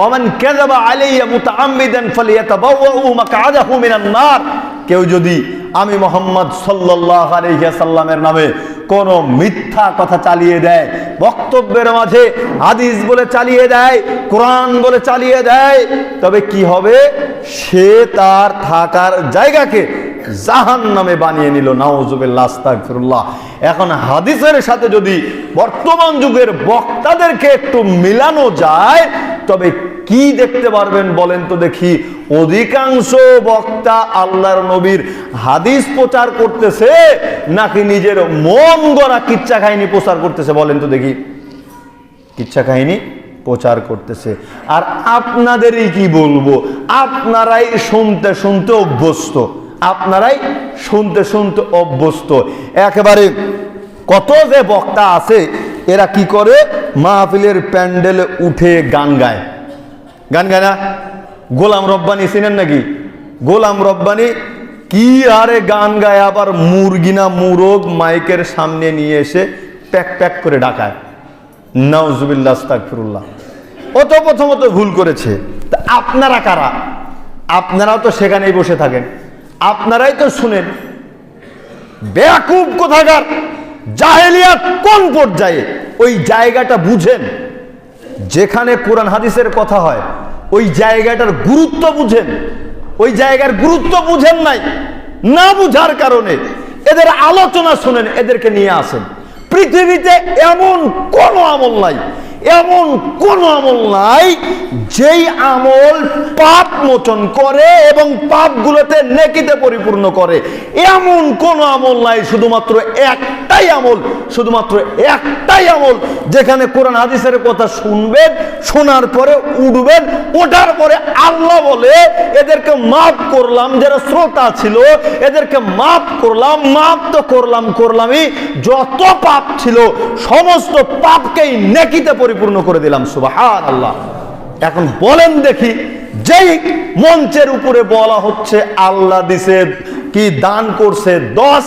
ওমান কাযাবা আলাইয়া মুতাআম্মিদান ফালিয়াতাবাওয়াউ মাকআদাহু মিনান নার, কেউ যদি আমি মুহাম্মদ সাল্লাল্লাহু আলাইহি ওয়াসাল্লামের নামে কোন মিথ্যা কথা চালিয়ে দেয়, বক্তব্যের মাঝে হাদিস বলে চালিয়ে দেয়, কোরআন বলে চালিয়ে দেয়, তবে কি হবে? সে তার থাকার জায়গাকে জাহান্নামে বানিয়ে নিল। নাউজুবিল্লাহ, আস্তাগফিরুল্লাহ। এখন হাদিসের সাথে যদি বর্তমান যুগের বক্তাদেরকে একটু মিলানো যায়, তবে কি দেখতে পারবেন বলেন তো দেখি? অধিকাংশ বক্তা আল্লাহর নবীর হাদিস প্রচার করতেছে নাকি নিজের মন গড়া কিচ্ছা কাহিনী প্রচার করতেছে? বলেন তো দেখি। কিচ্ছা কাহিনী প্রচার করতেছে। আর আপনাদেরই কি বলবো, আপনারাই শুনতে শুনতে অভ্যস্ত, আপনারাই শুনতে শুনতে অভ্যস্ত। একেবারে কত যে বক্তা আছে, এরা কি করে? মাহফিলের প্যান্ডেলে উঠে গান গায়। গান গায় না? গোলাম রব্বানি চিনেন নাকি? গোলাম রব্বানি কি আরে গান গায়, আবার মুরগি না মুরগ মাইকের সামনে নিয়ে এসে প্যাক প্যাক করে ডাকায়। নাউজুবিল্লাহ, আস্তাগফিরুল্লাহ। ও তো প্রথমত ভুল করেছে। তা আপনারা কারা? আপনারাও তো সেখানেই বসে থাকেন, আপনারাই তো শুনেন। বেয়াকুব কোথাকার! জাহেলিয়াত কোন পর্যায়ে, ওই জায়গাটা বুঝেন। যেখানে কোরআন হাদিসের কথা হয় ওই জায়গাটার গুরুত্ব বুঝেন। ওই জায়গার গুরুত্ব বুঝেন নাই, না বুঝার কারণে এদের আলোচনা শুনেন, এদেরকে নিয়ে আসেন। পৃথিবীতে এমন কোন আমল নাই, এমন কোন আমল নাই যেই আমল পাপ মোচন করে এবং পাপগুলোতে নেকিতে পরিপূর্ণ করে। এমন কোন আমল নাই, শুধুমাত্র একটাই আমল, শুধুমাত্র একটাই আমল যেখানে কোরআন হাদিসের কথা শুনবেন, শোনার পরে উঠবেন, ওঠার পরে আল্লাহ বলে এদেরকে মাফ করলাম, যারা শ্রোতা ছিল এদেরকে মাফ করলাম। মাফ তো করলামই, যত পাপ ছিল সমস্ত পাপকেই নেকিতে পরিপূর্ণ করে দিলাম। সুবহানাল্লাহ। এখন বলেন দেখি, যেই মঞ্চের উপরে বলা হচ্ছে আল্লাহ দিছে কি, দান করছে 10,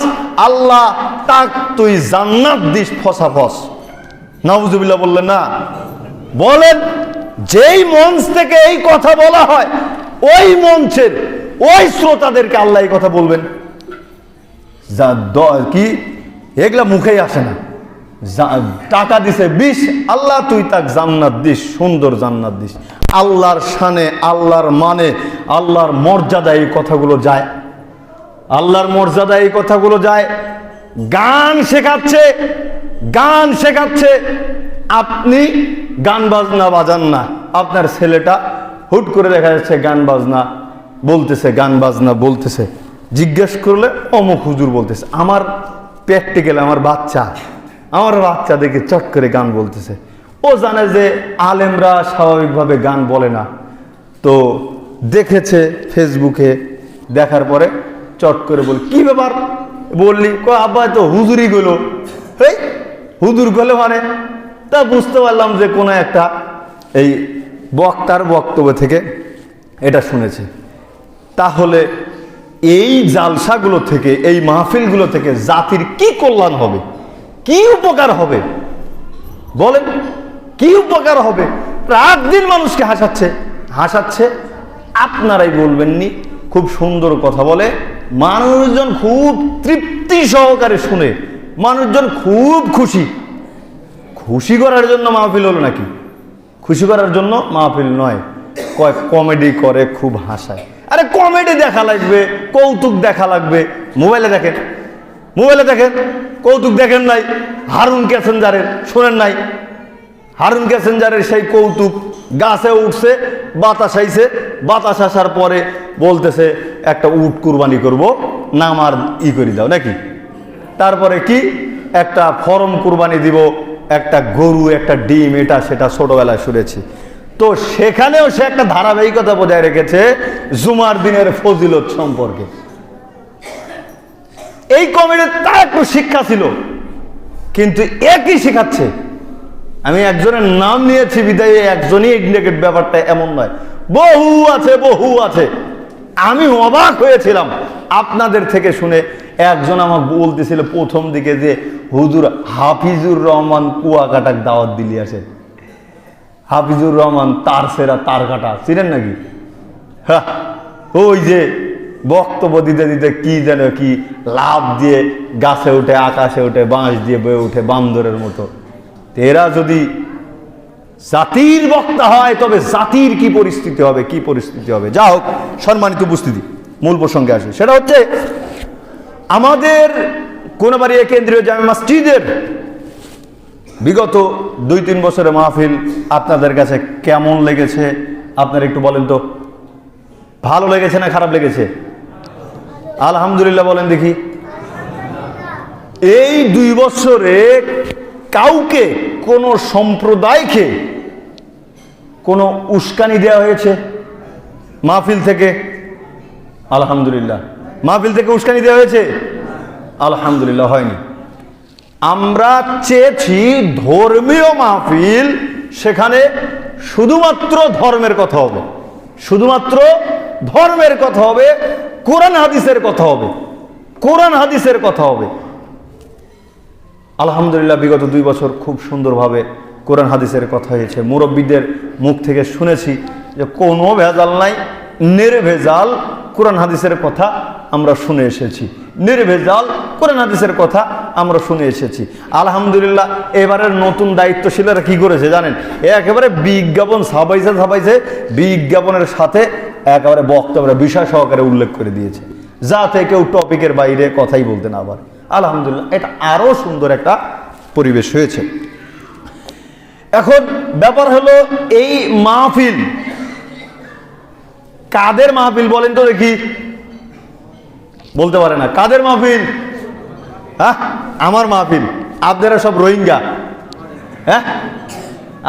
আল্লাহ তাক তুই জান্নাত দিস ফসাফস, নাউজুবিল্লাহ বললেন না? বলেন, যেই মঞ্চ থেকে এই কথা বলা হয় ওই মঞ্চের ওই শ্রোতাদেরকে আল্লাহ এই কথা বলবেন? কি এগুলা মুখেই আসে না। টাকা দিছে 20, আল্লাহ তুই তাক জান্নাত দিস, সুন্দর জান্নাত দিস। আল্লাহর শানে, আল্লাহর মানে, আল্লাহর মর্যাদা এই কথাগুলো যায়, আল্লাহর মর্যাদা এই কথাগুলো যায়। গান শেখাচ্ছে, গান শেখাচ্ছে। আপনি গান বাজনা বাজান না, আপনার ছেলেটা হুট করে দেখা যাচ্ছে গান বাজনা বলতেছে, গান বাজনা বলতেছে। জিজ্ঞেস করলে অমুক হুজুর বলতেছে। আমার প্র্যাকটিক্যাল আমার বাচ্চা দেখে চট করে গান বলতেছে। ও জানে যে আলেমরা স্বাভাবিকভাবে গান বলে না, তো দেখেছে ফেসবুকে, দেখার পরে চট করে বল, কি ব্যাপার বললি? আব্বা তো হুজুরি গেলো। এই হুজুর গেলে মানে? তা বুঝতে পারলাম যে কোনো একটা এই বক্তার বক্তব্য থেকে এটা শুনেছে। তাহলে এই জালসাগুলো থেকে, এই মাহফিলগুলো থেকে জাতির কি কল্যাণ হবে, কি উপকার হবে? বলেন, কি উপকার হবে? রাত দিন মানুষকে হাসাচ্ছে। আপনারাই বলবেননি, খুব সুন্দর কথা বলে, মানুষজন খুব তৃপ্তি সহকারে শুনে, মানুষজন খুব খুশি করার জন্য মাহফিল হলো নাকি? খুশি করার জন্য মাহফিল নয়। কমেডি করে, খুব হাসায়। আরে কমেডি দেখা লাগবে, কৌতুক দেখা লাগবে। মোবাইলে দেখেন, কৌতুক দেখেন নাই? হারুন ক্যাসেঞ্জারের শোনেন নাই? হারুন ক্যাসেঞ্জারের সেই কৌতুক, গাছে উঠছে, বাতাস আইছে, বাতাস আসার পরে বলতেছে একটা উট কুরবানি করব, নাম আর করে দাও নাকি? তারপরে কি একটা ফরম কুরবানি দিব, একটা গরু, একটা ডিম, এটা সেটা ছোটবেলায় শুনেছি। তো সেখানেও সে একটা ধারাবাহিকতা বজায় রেখেছে জুমার দিনের ফজিলত সম্পর্কে। এই কমিটির তার একটু শিক্ষা ছিল, কিন্তু একই শেখাচ্ছে। আমি একজনের নাম নিয়েছি বিদায় একজনই ইন্ডিকেট, ব্যাপারটা এমন নয়, বহু আছে। আমি অবাক হয়েছিলাম আপনাদের থেকে শুনে। একজন আমাকে বলতেছিল প্রথম দিকে যে হুজুর হাফিজুর রহমান কুয়াকাটাক দাওয়াত দিলি আসে। হাফিজুর রহমান তার সেরা তার কাটা চিনেন নাকি? ওই যে বক্তব্য দিতে দিতে কি যেন কি লাভ দিয়ে গাছে উঠে, আকাশে উঠে, বাঁশ দিয়ে বয়ে উঠে বান্দরের মতো। এরা যদি জাতির বক্তা হয় তবে জাতির কি পরিস্থিতি হবে, কি পরিস্থিতি হবে। যা হোক, সম্মানিত উপস্থিতি, মূল প্রসঙ্গে আসে। সেটা হচ্ছে আমাদের কোনাবাড়িয়া কেন্দ্রীয় জামে মসজিদের বিগত 2-3 বছরের মাহফিল আপনাদের কাছে কেমন লেগেছে আপনারা একটু বলেন তো। ভালো লেগেছে না খারাপ লেগেছে? আলহামদুলিল্লাহ বলেন দেখি। এই 2 বছরে কাউকে, কোন সম্প্রদায়কে কোনো উস্কানি দেওয়া হয়েছে মাহফিল থেকে? আলহামদুলিল্লাহ। মাহফিল থেকে উস্কানি দেওয়া হয়েছে? আলহামদুলিল্লাহ হয়নি। আমরা চেয়েছি ধর্মীয় মাহফিল, সেখানে শুধুমাত্র ধর্মের কথা হবে, শুধুমাত্র ধর্মের কথা হবে, কোরআন হাদিসের কথা হবে, কোরআন হাদিসের কথা হবে। আলহামদুলিল্লাহ বিগত 2 বছর খুব সুন্দরভাবে কোরআন হাদিসের কথা হয়েছে। মুরব্বীদের মুখ থেকে শুনেছি যে কোনো ভেজাল নাই, নির্ভেজাল কোরআন হাদিসের কথা আমরা শুনে এসেছি, নির্ভেজাল কোরআন হাদিসের কথা আমরা শুনে এসেছি। আলহামদুলিল্লাহ এবারের নতুন দায়িত্বশীলরা কি করেছে জানেন? একেবারে বিজ্ঞাপন ছাপাইছে, বিজ্ঞাপনের সাথে একেবারে বক্তব্যের বিষয় সহকারে উল্লেখ করে দিয়েছে, যাতে কেউ টপিকের বাইরে কথাই বলতে না পারে। আলহামদুলিল্লাহ এটা আরো সুন্দর একটা পরিবেশ হয়েছে। এখন ব্যাপার হলো এই মাহফিল কাদের মাহফিল বলেন তো দেখি? বলতে পারে না। কাদের মাহফিল? হ্যাঁ, আমার মাহফিল। আপনারা সব রোহিঙ্গা। হ্যাঁ,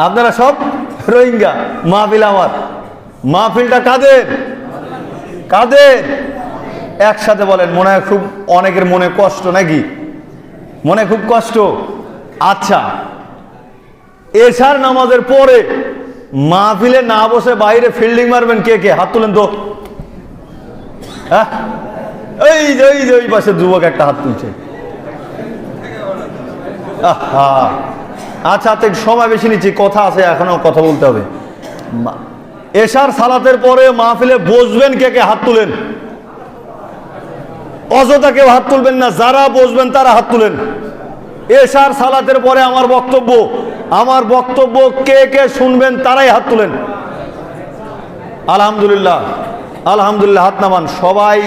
আপনারা সব রোহিঙ্গা। মাহফিল আমার। মাহফিলটা কাদের? কাদের? একসাথে বলেন। মনে হয় খুব অনেকের মনে কষ্ট নাকি? মনে খুব কষ্ট। আচ্ছা, এশার নামাজের পরে মাহফিলে না বসে বাইরে ফিল্ডিং মারবেন কে কে? হাত তুলেন তো। হ্যাঁ, এই যে ওই পাশে যুবক একটা হাত তুলছে। আচ্ছা, সময় বেশি নিচ্ছি, কথা আছে, এখনো কথা বলতে হবে। এশার সালাতের পরে মাহফিলে বসবেন কে কে? হাত তুলেন। অযথা কেউ হাত তুলবেন না, যারা বসবেন তারা হাত তুলেন। এশার সালাতের পরে আমার বক্তব্য কে কে শুনবেন তারাই হাত তুলেন। আলহামদুলিল্লাহ, আলহামদুলিল্লাহ। হাত নামান। সবাই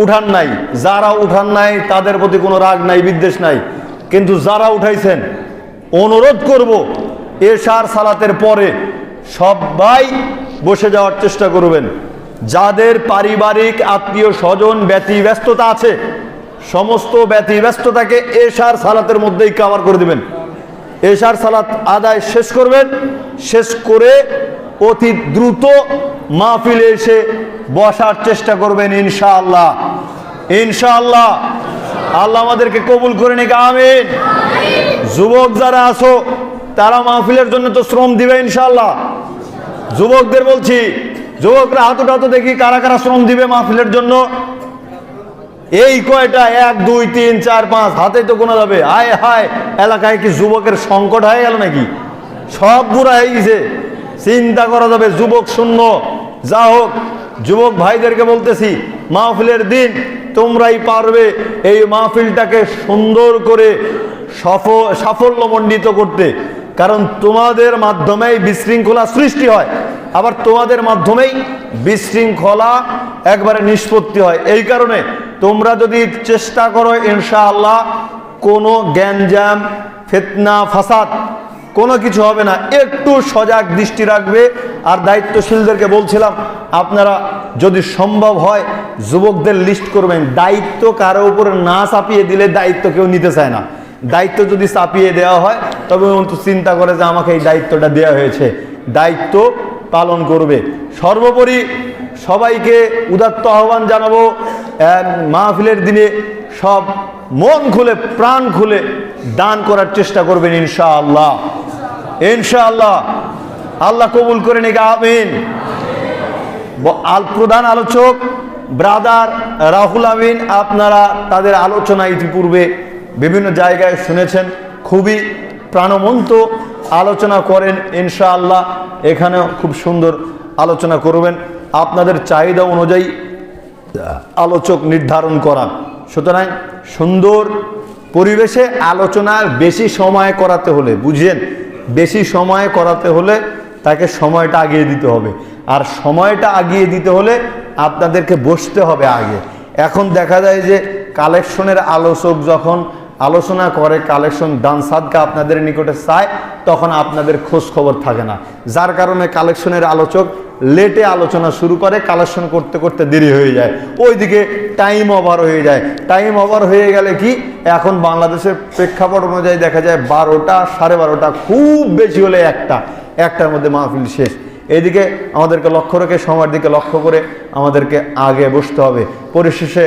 উঠান নাই। যারা উঠান নাই তাদের প্রতি কোনো রাগ নাই, বিদ্বেষ নাই, কিন্তু যারা উঠাইছেন অনুরোধ করব এশার সালাতের পরে সবাই বসে যাওয়ার চেষ্টা করবেন। যাদের পারিবারিক আত্মীয় স্বজন ব্যতিব্যস্ততা আছে, সমস্ত ব্যতিব্যস্ততাকে এশার সালাতের মধ্যেই কভার করে দিবেন। এশার সালাত আদায় শেষ করবেন, শেষ করে অতি দ্রুত মাহফিলে এসে বসার চেষ্টা করবেন ইনশাআল্লাহ। ইনশাআল্লাহ আল্লাহ আমাদেরকে কবুল করে নিক, আমিন। যুবক যারা আছো তারা মাহফিলের জন্য তো শ্রম দিবে ইনশাআল্লাহ। যুবকদের বলছি, যুবকরা হাত উঠাও তো দেখি, কারা কারা শ্রম দিবে মাহফিলের জন্য? এই কয়টা? 1 2 3 4 5 হাতে তো গোনা যাবে। হায় হায়, এলাকায় কি যুবকের সংকট হয়ে গেল নাকি? সব বুড়া হয়ে গেছে, চিন্তা করা যাবে, যুবক শূন্য। যা হোক, যুবক ভাইদেরকে বলতেছি, মাহফিলের দিন তোমরাই পারবে এই মাহফিলটাকে সুন্দর করে সাফল্যমণ্ডিত করতে, কারণ তোমাদের মাধ্যমেই বিশৃঙ্খলা সৃষ্টি হয়, আবার তোমাদের মাধ্যমেই বিশৃঙ্খলা একবারে নিষ্পত্তি হয়। এই কারণে তোমরা যদি চেষ্টা করো ইনশাআল্লাহ কোনো গ্যাঞ্জাম, ফিতনা, ফাসাদ কোনো কিছু হবে না। একটু সজাগ দৃষ্টি রাখবে। আর দায়িত্বশীলদেরকে বলছিলাম, আপনারা যদি সম্ভব হয় যুবকদের লিস্ট করবেন। দায়িত্ব কারো উপরে না চাপিয়ে দিলে দায়িত্ব কেউ নিতে চায় না। দায়িত্ব যদি চাপিয়ে দেওয়া হয় তবে অন্তত চিন্তা করে যে আমাকে এই দায়িত্বটা দেওয়া হয়েছে, দায়িত্ব পালন করবে। সর্বোপরি সবাইকে উদাত্ত আহ্বান জানাবো, মাহফিলের দিনে সব মন খুলে প্রাণ খুলে দান করার চেষ্টা করবেন ইনশাআল্লাহ। ইনশাআল্লাহ আল্লাহ কবুল করে নিক, আমিন। প্রধান আলোচক ব্রাদার রাহুল আমিন, আপনারা তাদের আলোচনা ইতিপূর্বে বিভিন্ন জায়গায় শুনেছেন, খুবই প্রাণবন্ত আলোচনা করেন ইনশাআল্লাহ। এখানেও খুব সুন্দর আলোচনা করবেন। আপনাদের চাহিদা অনুযায়ী আলোচক নির্ধারণ করা। সুতরাং সুন্দর পরিবেশে আলোচনার বেশি সময় করাতে হলে, বুঝেন, বেশি সময় করাতে হলে তাকে সময়টা আগিয়ে দিতে হবে। আর সময়টা আগিয়ে দিতে হলে আপনাদেরকে বসতে হবে আগে। এখন দেখা যায় যে কালেকশনের আলোচক যখন আলোচনা করে, কালেকশন দান সাদকা আপনাদের নিকটে চায়, তখন আপনাদের খোঁজ খবর থাকে না, যার কারণে কালেকশনের আলোচক লেটে আলোচনা শুরু করে, কালেকশন করতে করতে দেরি হয়ে যায়, ওইদিকে টাইম ওভার হয়ে যায়। টাইম ওভার হয়ে গেলে কি, এখন বাংলাদেশের প্রেক্ষাপট অনুযায়ী দেখা যায় 12টা, 12:30, খুব বেশি হলে 1টার মধ্যে মাহফিল শেষ। এইদিকে আমাদেরকে লক্ষ্য রেখে, সময়ের দিকে লক্ষ্য করে আমাদেরকে আগে বসতে হবে। পরিশেষে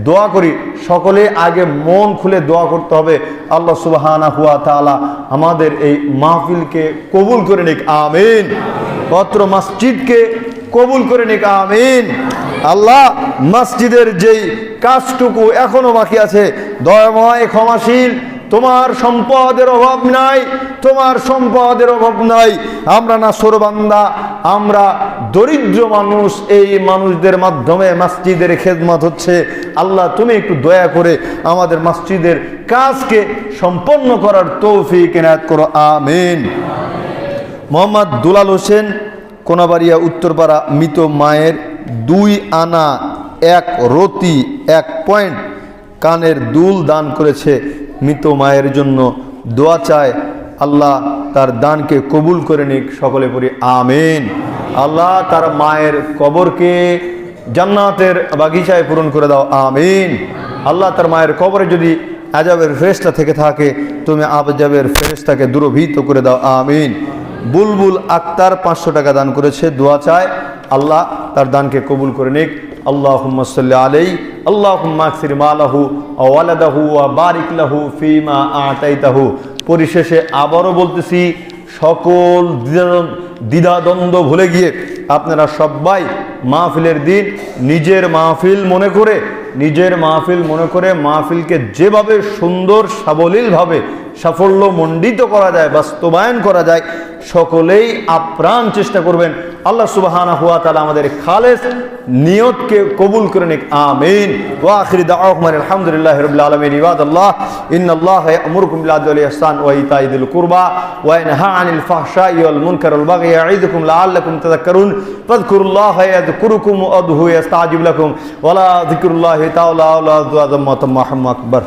দোয়া করি, সকলে আগে মন খুলে দোয়া করতে হবে, আল্লাহ সুবহানাহু ওয়া তাআলা আমাদের এই মাহফিলকে কবুল করে নিক, আমিন। পত্র মসজিদকে কবুল করে নিক, আমিন। আল্লাহ মসজিদের যেই কাজটুকু এখনো বাকি আছে, দয়াময় ক্ষমাশীল, তোমার সম্পদের অভাব নাই, তোমার সম্পদের অভাব নাই। আমরা না সরবান্দা, আমরা দরিদ্র মানুষ, এই মানুষদের মাধ্যমে মসজিদের খেদমত হচ্ছে। আল্লাহ তুমি একটু দয়া করে আমাদের মসজিদের কাজকে সম্পন্ন করার তৌফিক এনায়েত করো, আমিন। মোহাম্মদ দুলাল হোসেন, কোনাবাড়িয়া, উত্তরপাড়া, মৃত মায়ের 2 আনা 1 রতি 1 পয়েন্ট কানের দুল দান করেছে। মৃত মায়ের জন্য দোয়া চায়, আল্লাহ তার দানকে কবুল করে নিক, সকলে পড়ি আমিন। আল্লাহ তার মায়ের কবরকে জান্নাতের বাগিচায় পূরণ করে দাও, আমিন। আল্লাহ তার মায়ের কবরে যদি আযাবের ফেরেশতা থেকে থাকে, তুমি আযাবের ফেরেশতাকে দূরভীত করে দাও, আমিন। বুলবুল আক্তার 500 টাকা দান করেছে, দোয়া চায়, আল্লাহ তার দানকে কবুল করে নিক। আল্লাহুম্মা সাল্লি আলাইহি, আল্লাহুম্মা আকসির মালাহু ওয়া ওয়ালাদাহু ওয়া বারিক লাহু ফীমা আতাইতাহু। পরিশেষে আবারও বলতেছি, সকল দ্বিধাদ্বন্দ্ব ভুলে গিয়ে আপনারা সবাই মাহফিলের দিন নিজের মাহফিল মনে করে মাহফিলকে যেভাবে সুন্দর সাবলীলভাবে সাফল্যমণ্ডিত করা যায়, বাস্তবায়ন করা যায়, সকলেই আপ্রাণ চেষ্টা করবেন। আল্লাহ সুবহানাহু ওয়া তাআলা আমাদের খালেস নিয়তকে কবুল করে নিক, আমিন। ওয়া আখিরু দাওয়াহুম আলহামদুলিল্লাহি রাব্বিল আলামিন। ইবাদাল্লাহ, ইন্নাল্লাহা ইয়া'মুরুকুম বিল আদলি ওয়াল ইহসান ওয়া ইতা'i যিল কুরবা ওয়া ইয়ানহা আনিল ফাহশাই ওয়াল মুনকারি ওয়াল বাগyi ইয়া'iযুকুম লাআল্লাকুম তাযাক্কারুন। ফাযকুরুল্লাহা ইয়াযকুরুকুম ওয়া উদউহু ইস্তাজিব লাকুম ওয়া লা যিকরুল্লাহি তাআলা আ'লা ওয়া আযম আকবার।